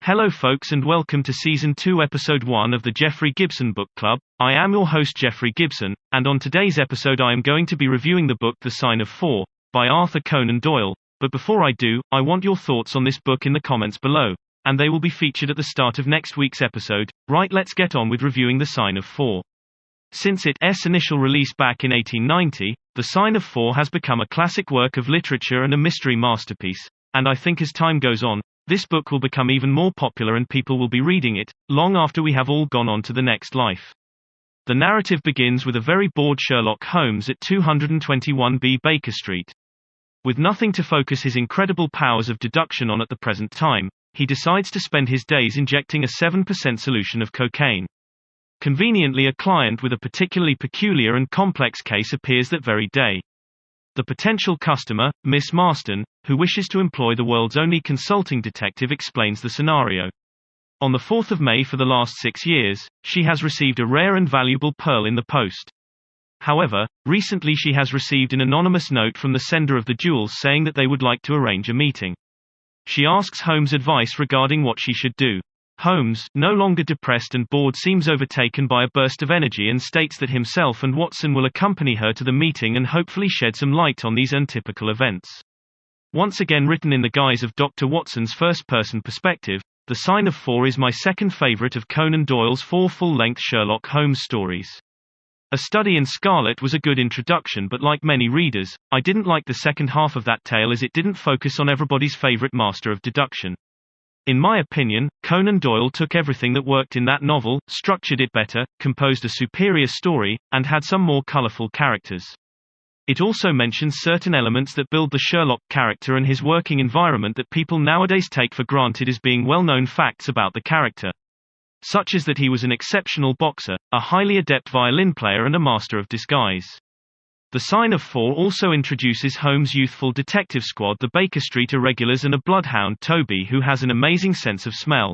Hello folks and welcome to Season 2 Episode 1 of the Geoffrey Gibson Book Club. I am your host Geoffrey Gibson, and on today's episode I am going to be reviewing the book The Sign of Four, by Arthur Conan Doyle, but before I do, I want your thoughts on this book in the comments below, and they will be featured at the start of next week's episode. Right, let's get on with reviewing The Sign of Four. Since its initial release back in 1890, The Sign of Four has become a classic work of literature and a mystery masterpiece, and I think as time goes on, this book will become even more popular and people will be reading it, long after we have all gone on to the next life. The narrative begins with a very bored Sherlock Holmes at 221B Baker Street. With nothing to focus his incredible powers of deduction on at the present time, he decides to spend his days injecting a 7% solution of cocaine. Conveniently, a client with a particularly peculiar and complex case appears that very day. The potential customer, Miss Marston, who wishes to employ the world's only consulting detective, explains the scenario. On the 4th of May for the last 6 years, she has received a rare and valuable pearl in the post. However, recently she has received an anonymous note from the sender of the jewels saying that they would like to arrange a meeting. She asks Holmes' advice regarding what she should do. Holmes, no longer depressed and bored, seems overtaken by a burst of energy and states that himself and Watson will accompany her to the meeting and hopefully shed some light on these untypical events. Once again written in the guise of Dr. Watson's first-person perspective, The Sign of Four is my second favorite of Conan Doyle's 4 full-length Sherlock Holmes stories. A Study in Scarlet was a good introduction, but like many readers, I didn't like the second half of that tale as it didn't focus on everybody's favorite master of deduction. In my opinion, Conan Doyle took everything that worked in that novel, structured it better, composed a superior story, and had some more colorful characters. It also mentions certain elements that build the Sherlock character and his working environment that people nowadays take for granted as being well-known facts about the character. Such as that he was an exceptional boxer, a highly adept violin player and a master of disguise. The Sign of Four also introduces Holmes' youthful detective squad, the Baker Street Irregulars, and a bloodhound, Toby, who has an amazing sense of smell.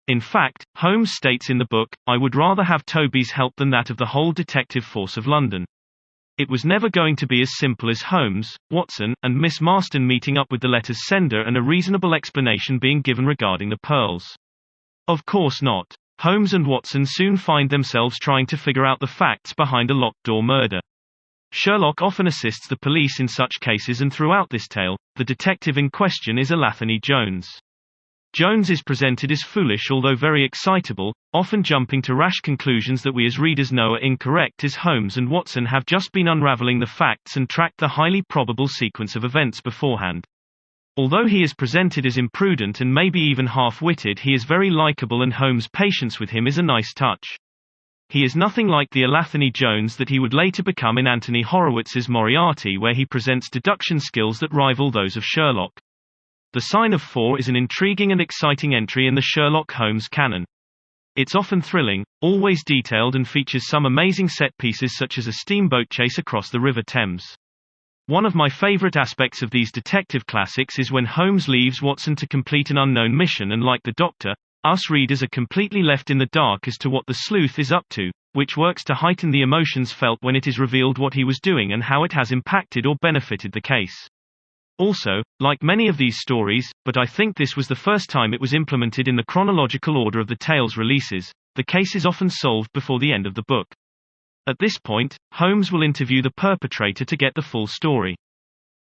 In fact, Holmes states in the book, "I would rather have Toby's help than that of the whole detective force of London." It was never going to be as simple as Holmes, Watson, and Miss Marston meeting up with the letter's sender and a reasonable explanation being given regarding the pearls. Of course not. Holmes and Watson soon find themselves trying to figure out the facts behind a locked-door murder. Sherlock often assists the police in such cases, and throughout this tale, the detective in question is Anthony Jones. Jones is presented as foolish although very excitable, often jumping to rash conclusions that we as readers know are incorrect, as Holmes and Watson have just been unraveling the facts and tracked the highly probable sequence of events beforehand. Although he is presented as imprudent and maybe even half-witted, he is very likable, and Holmes' patience with him is a nice touch. He is nothing like the Anthony Jones that he would later become in Anthony Horowitz's Moriarty, where he presents deduction skills that rival those of Sherlock. The Sign of Four is an intriguing and exciting entry in the Sherlock Holmes canon. It's often thrilling, always detailed, and features some amazing set pieces such as a steamboat chase across the River Thames. One of my favorite aspects of these detective classics is when Holmes leaves Watson to complete an unknown mission, and like the Doctor, us readers are completely left in the dark as to what the sleuth is up to, which works to heighten the emotions felt when it is revealed what he was doing and how it has impacted or benefited the case. Also, like many of these stories, but I think this was the first time it was implemented in the chronological order of the tale's releases, the case is often solved before the end of the book. At this point, Holmes will interview the perpetrator to get the full story.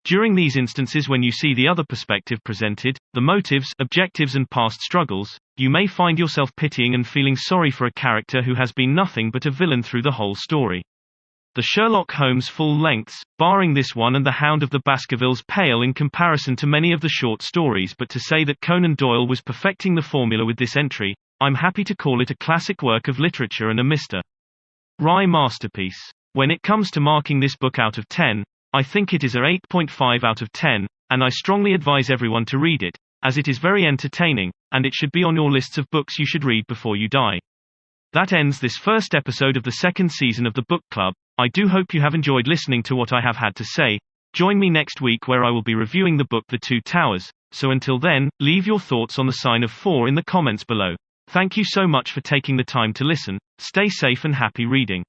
During these instances, when you see the other perspective presented, the motives, objectives and past struggles, you may find yourself pitying and feeling sorry for a character who has been nothing but a villain through the whole story. The Sherlock Holmes full lengths, barring this one and The Hound of the Baskervilles, pale in comparison to many of the short stories, but to say that Conan Doyle was perfecting the formula with this entry, I'm happy to call it a classic work of literature and a Mr. Rye masterpiece. When it comes to marking this book out of 10, I think it is a 8.5 out of 10, and I strongly advise everyone to read it, as it is very entertaining, and it should be on your lists of books you should read before you die. That ends this first episode of the second season of the Book Club. I do hope you have enjoyed listening to what I have had to say. Join me next week where I will be reviewing the book The Two Towers, so until then, leave your thoughts on The Sign of Four in the comments below. Thank you so much for taking the time to listen. Stay safe and happy reading.